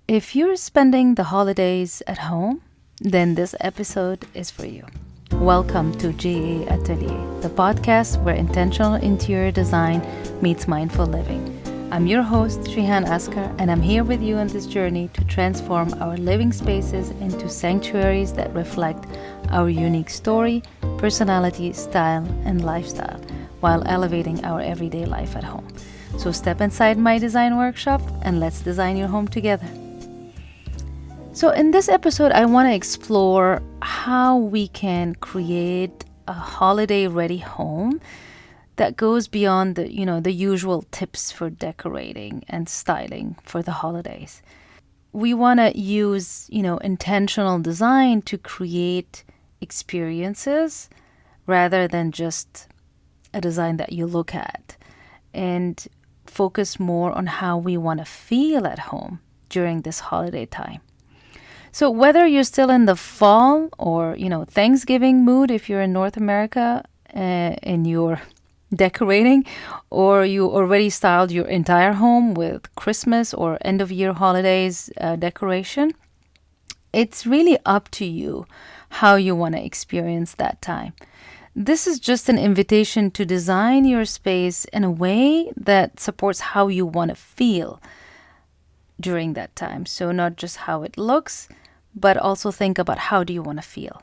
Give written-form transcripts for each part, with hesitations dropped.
If you're spending the holidays at home, then this episode is for you. Welcome to GA Atelier, the podcast where intentional interior design meets mindful living. I'm your host, Shihan Askar, and I'm here with you on this journey to transform our living spaces into sanctuaries that reflect our unique story, personality, style, and lifestyle, while elevating our everyday life at home. So step inside my design workshop and let's design your home together. So in this episode, I want to explore how we can create a holiday-ready home that goes beyond the usual tips for decorating and styling for the holidays. We want to use, intentional design to create experiences rather than just a design that you look at, and focus more on how we want to feel at home during this holiday time. So whether you're still in the fall or, Thanksgiving mood, if you're in North America and you're decorating, or you already styled your entire home with Christmas or end of year holidays decoration, it's really up to you how you want to experience that time. This is just an invitation to design your space in a way that supports how you want to feel during that time. So not just how it looks, but also think about how do you want to feel.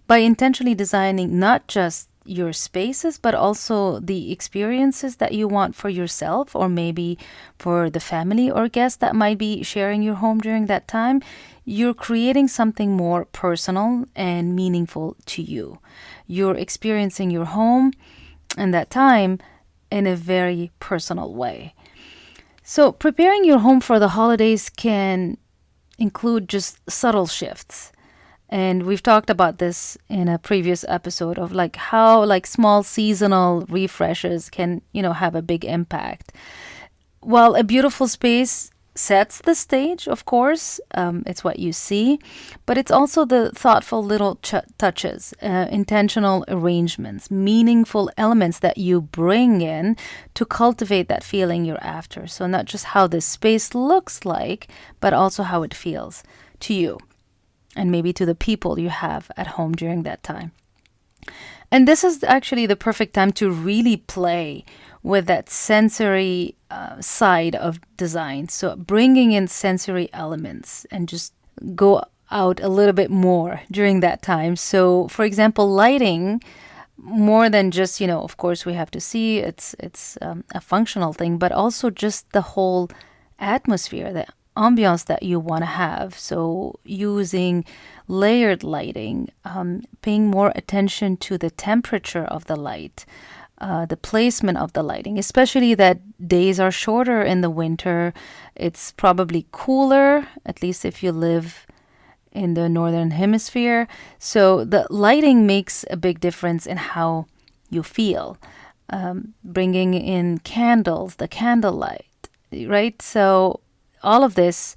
By intentionally designing not just your spaces, but also the experiences that you want for yourself, or maybe for the family or guests that might be sharing your home during that time, you're creating something more personal and meaningful to you. You're experiencing your home and that time in a very personal way. So preparing your home for the holidays can include just subtle shifts. And we've talked about this in a previous episode of how small seasonal refreshes can, have a big impact. While a beautiful space sets the stage, of course, it's what you see, but it's also the thoughtful little touches, intentional arrangements, meaningful elements that you bring in to cultivate that feeling you're after. So not just how the space looks like, but also how it feels to you and maybe to the people you have at home during that time. And this is actually the perfect time to really play with that sensory side of design. So bringing in sensory elements and just go out a little bit more during that time. So for example, lighting, more than just, of course we have to see it's a functional thing, but also just the whole atmosphere, the ambiance that you want to have. So using layered lighting, paying more attention to the temperature of the light, the placement of the lighting, especially that days are shorter in the winter. It's probably cooler, at least if you live in the northern hemisphere. So the lighting makes a big difference in how you feel. Bringing in candles, the candlelight, right? So all of this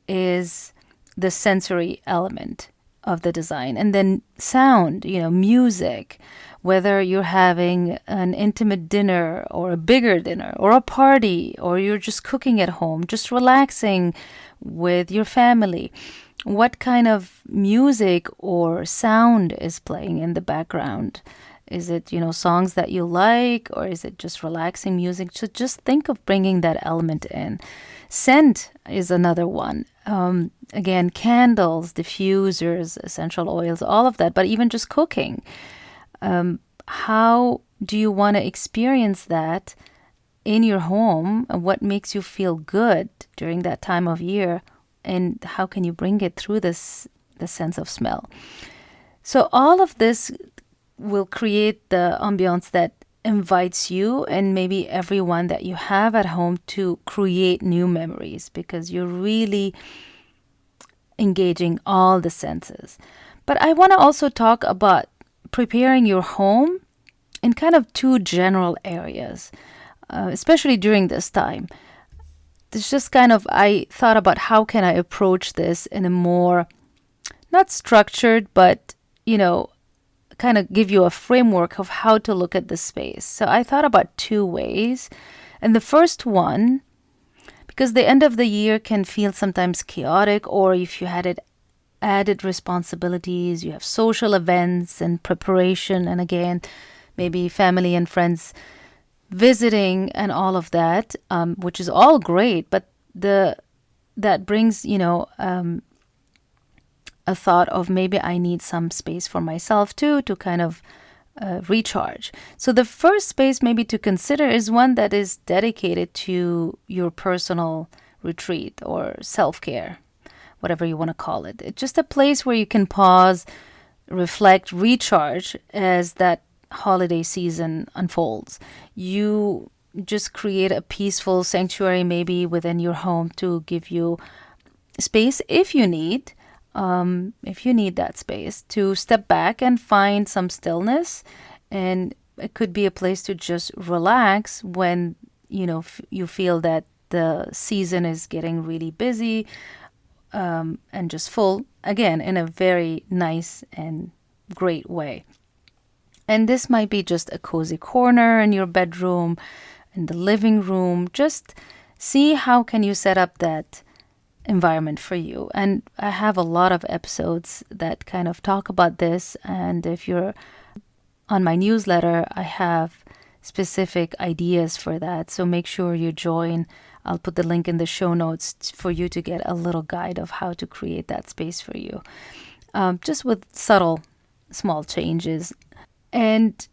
is the sensory element of the design. And then sound, music, whether you're having an intimate dinner or a bigger dinner or a party, or you're just cooking at home, just relaxing with your family. What kind of music or sound is playing in the background? Is it, songs that you like, or is it just relaxing music? So just think of bringing that element in. Scent is another one. Again, candles, diffusers, essential oils, all of that, but even just cooking. How do you want to experience that in your home? And what makes you feel good during that time of year? And how can you bring it through the sense of smell? So all of this will create the ambiance that invites you and maybe everyone that you have at home to create new memories, because you're really engaging all the senses. But I want to also talk about preparing your home in kind of two general areas, especially during this time. It's just I thought about how can I approach this in a more, not structured, but, kind of give you a framework of how to look at the space. So I thought about two ways. And the first one, because the end of the year can feel sometimes chaotic, or if you had added responsibilities, you have social events and preparation, and again, maybe family and friends visiting and all of that, which is all great, but that brings, a thought of maybe I need some space for myself too, to kind of recharge. So the first space maybe to consider is one that is dedicated to your personal retreat or self-care, whatever you want to call it. It's just a place where you can pause, reflect, recharge as that holiday season unfolds. You just create a peaceful sanctuary maybe within your home to give you space if you need that space to step back and find some stillness. And it could be a place to just relax when you feel that the season is getting really busy, and just full, again, in a very nice and great way. And this might be just a cozy corner in your bedroom, in the living room. Just see how can you set up that environment for you. And I have a lot of episodes that kind of talk about this. And if you're on my newsletter, I have specific ideas for that. So make sure you join. I'll put the link in the show notes for you to get a little guide of how to create that space for you, just with subtle, small changes. And,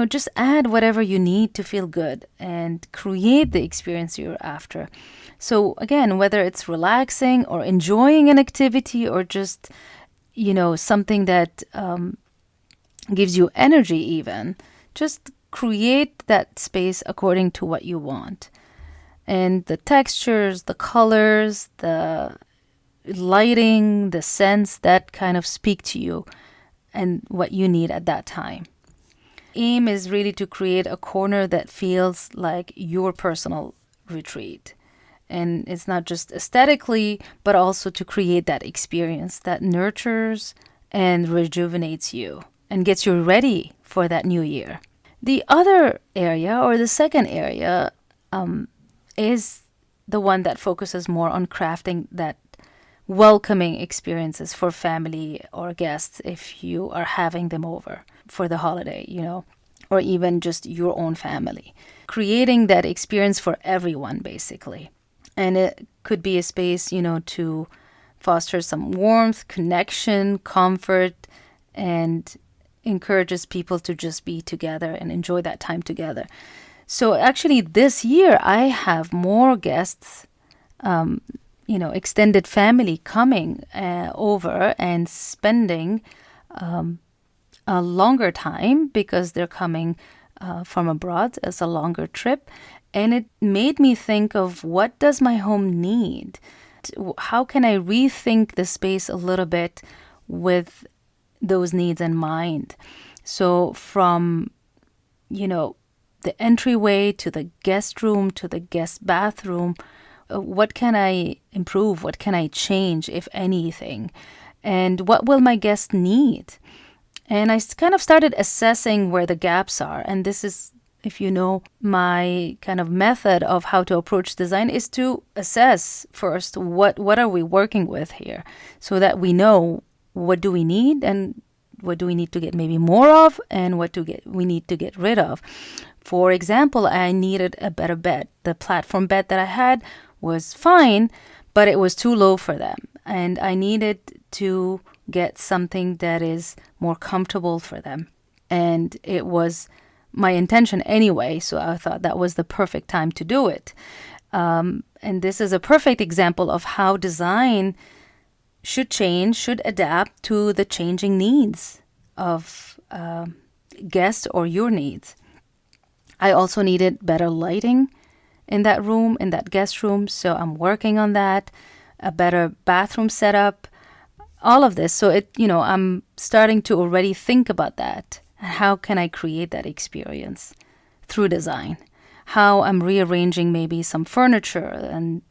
just add whatever you need to feel good and create the experience you're after. So again, whether it's relaxing or enjoying an activity or just, something that gives you energy even, just create that space according to what you want. And the textures, the colors, the lighting, the scents that kind of speak to you and what you need at that time. Aim is really to create a corner that feels like your personal retreat. And it's not just aesthetically, but also to create that experience that nurtures and rejuvenates you and gets you ready for that new year. The other area, or the second area, is the one that focuses more on crafting that welcoming experiences for family or guests if you are having them over for the holiday, or even just your own family. Creating that experience for everyone, basically. And it could be a space, to foster some warmth, connection, comfort, and encourages people to just be together and enjoy that time together. So actually this year I have more guests, extended family coming over and spending a longer time because they're coming from abroad as a longer trip. And it made me think of, what does my home need? How can I rethink the space a little bit with those needs in mind? So from, the entryway to the guest room to the guest bathroom, what can I improve? What can I change, if anything? And what will my guests need? And I kind of started assessing where the gaps are. And this is, if you know, my kind of method of how to approach design is to assess first what are we working with here, so that we know what do we need and what do we need to get maybe more of and what we need to get rid of. For example, I needed a better bed. The platform bed that I had was fine, but it was too low for them. And I needed to get something that is more comfortable for them. And it was my intention anyway, so I thought that was the perfect time to do it. And this is a perfect example of how design should change, should adapt to the changing needs of guests or your needs. I also needed better lighting in that room, in that guest room, so I'm working on that. A better bathroom setup, all of this. So I'm starting to already think about that. How can I create that experience through design? How I'm rearranging maybe some furniture and,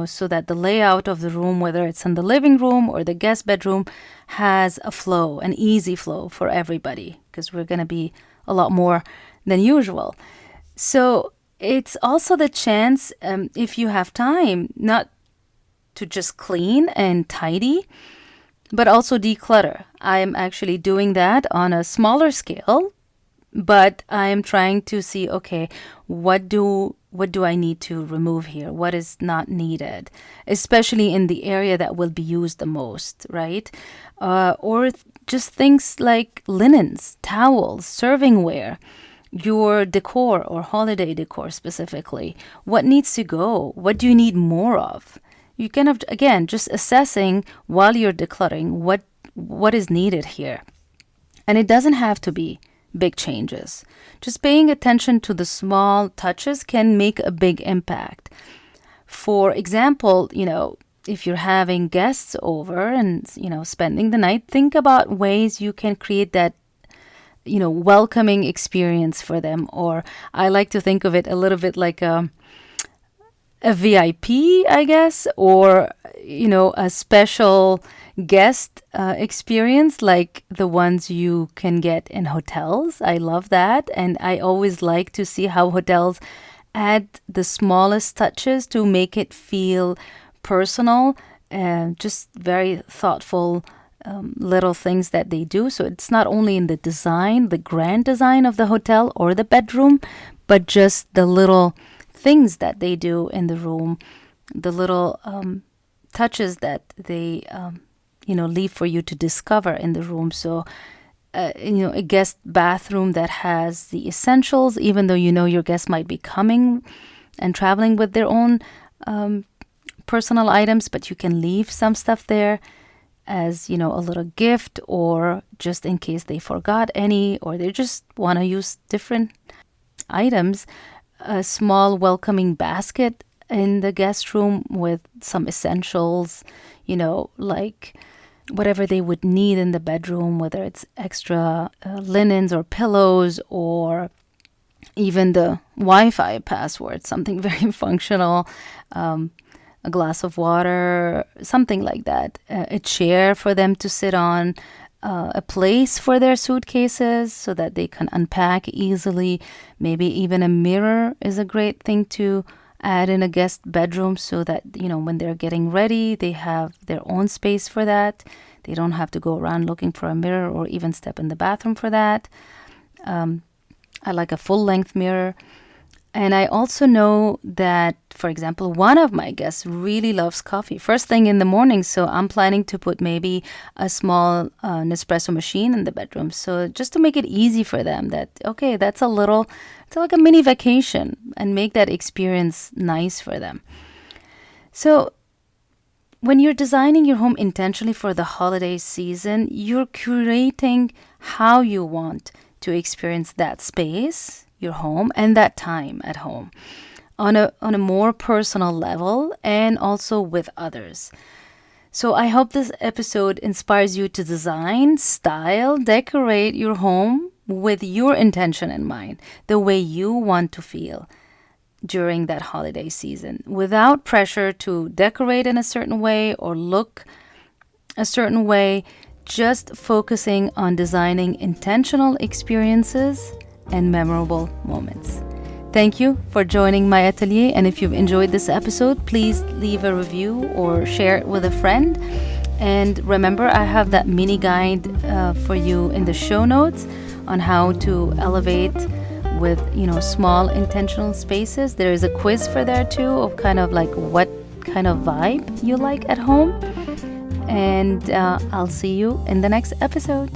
so that the layout of the room, whether it's in the living room or the guest bedroom, has a flow, an easy flow for everybody, because we're going to be a lot more than usual. So it's also the chance, if you have time, not to just clean and tidy, but also declutter. I'm actually doing that on a smaller scale, but I am trying to see, okay, what do I need to remove here? What is not needed, especially in the area that will be used the most, right? Or just things like linens, towels, servingware, your decor or holiday decor specifically. What needs to go? What do you need more of? You kind of, again, just assessing while you're decluttering what is needed here. And it doesn't have to be big changes. Just paying attention to the small touches can make a big impact. For example, if you're having guests over and, spending the night, think about ways you can create that, welcoming experience for them. Or I like to think of it a little bit like a VIP, I guess, or, a special guest experience like the ones you can get in hotels. I love that. And I always like to see how hotels add the smallest touches to make it feel personal and just very thoughtful little things that they do. So it's not only in the design, the grand design of the hotel or the bedroom, but just the little things that they do in the room, the little touches that they leave for you to discover in the room. So a guest bathroom that has the essentials, even though your guest might be coming and traveling with their own personal items, but you can leave some stuff there as a little gift, or just in case they forgot any, or they just want to use different items. A small welcoming basket in the guest room with some essentials, like whatever they would need in the bedroom, whether it's extra linens or pillows, or even the Wi-Fi password, something very functional, a glass of water, something like that, a chair for them to sit on, a place for their suitcases so that they can unpack easily. Maybe even a mirror is a great thing to add in a guest bedroom so that, when they're getting ready, they have their own space for that. They don't have to go around looking for a mirror or even step in the bathroom for that. I like a full-length mirror. And I also know that, for example, one of my guests really loves coffee first thing in the morning. So I'm planning to put maybe a small Nespresso machine in the bedroom. So just to make it easy for them that, okay, it's like a mini vacation, and make that experience nice for them. So when you're designing your home intentionally for the holiday season, you're curating how you want to experience that space, your home, and that time at home on a more personal level, and also with others. So I hope this episode inspires you to design, style, decorate your home with your intention in mind, the way you want to feel during that holiday season, without pressure to decorate in a certain way or look a certain way, just focusing on designing intentional experiences and memorable moments. Thank you for joining my atelier, and if you've enjoyed this episode, please leave a review or share it with a friend. And remember, I have that mini guide for you in the show notes on how to elevate with small intentional spaces. There is a quiz for there too, of kind of like what kind of vibe you like at home. And I'll see you in the next episode.